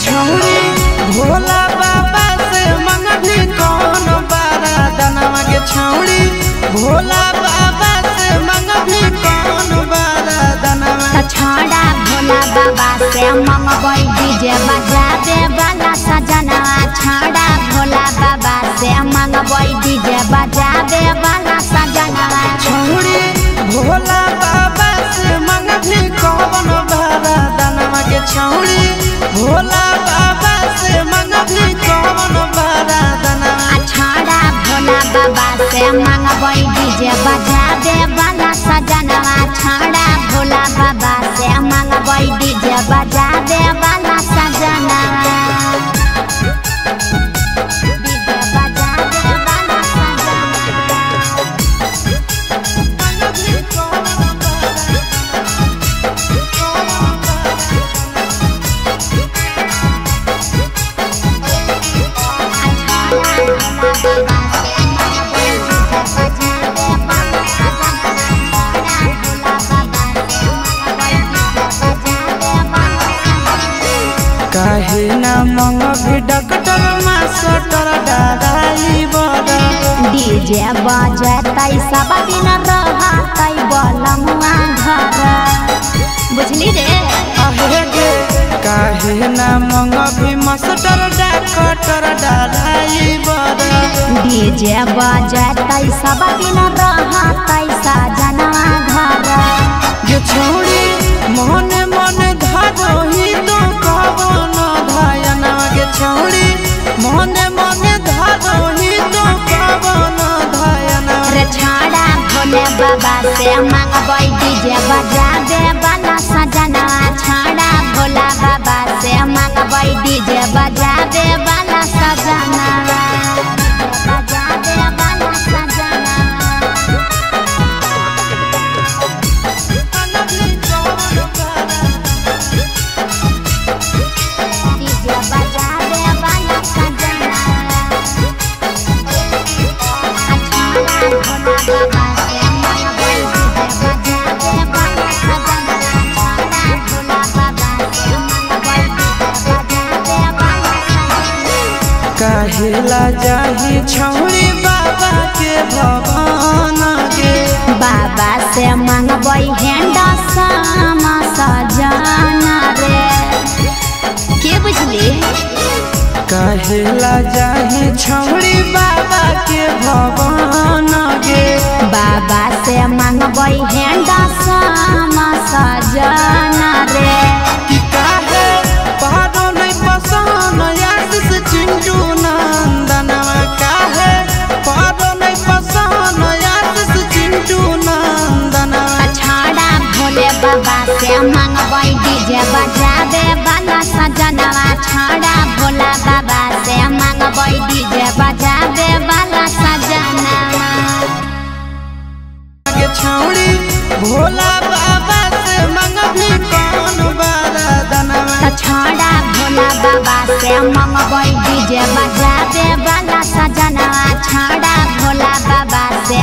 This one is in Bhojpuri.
छौरी भोला बाबा से मंगभी कौन बारा दनवा के छौरी भोला बाबा से मंगभी कौन बारा दनवा छौड़ा भोला बाबा से मंगबई डीजे बजा दे वाला सजनवा छौड़ा भोला बाबा से मंगबई डीजे बजा दे वाला सजनवा छौरी भोला बाबा से मंगभी कौन बारा दनवा के छौरी भोला बाबा से मंगभी कौन बारा दनवा छौड़ा भोला बाबा से मंगबई डीजे बजा दे वाला सजनवा छौड़ा भोला बाबा से मंगबई डीजे बजा दे वाला सजनवा डीजे बजा दे वाला सजनवा मंगभी कौन काहे ना मंगभी डॉक्टर मास्टर दादाई बड़ा डीजे बजतै सब दिन रहतै बलमुआ घर बुझली रे आहे गे काहे ना मंगभी मास्टर डॉक्टर दादाई बड़ा डीजे बजतै सब दिन रहतै सजनवा घर जे छोड़ी मोहने मोने धारोही तो कवन धायना गे छोड़ी मोहने मोने धारोही तो कवन धायना रे छौड़ा भोले बाबा से मंगबई डीजे बजा दे वाला सजनवा छौड़ा भोला बाबा से मंगबई डीजे बजा दे वाला सजनवा बजा दे वाला सजनवा डीजे बजा दे वाला सजनवा छौड़ा भोला बाबा से मंगबई डीजे बजा दे वाला सजनवा छौड़ा भोला बाबा से मंगबई डीजे बजा दे वाला सजनवा काहेला जाही छौरी बाबा के भवन गे बाबा से मंगबई हेंडा सामा सजना रे के बुझली काहेला जाही छौरी बाबा के भवन गे बाबा से मंगबई हेंडा सामा सजना रे कि काहे पारो नहीं पसंद आशीष चिंटू नंदनवा काहे पारो नहीं पसंद आशीष चिंटू नंदनवा छौड़ा भोले बाबा से मंगबई डीजे बजा दे वाला सजनवा छौड़ा भोला बाबा से मंगबई डीजे बजा दे वाला सजनवा के छौड़ी भोला बाबा से मंगभी कौन बारा दनवा छौड़ा भोला बाबा से मंगबई डीजे बजा दे वाला सजनवा छौड़ा भोला बाबा से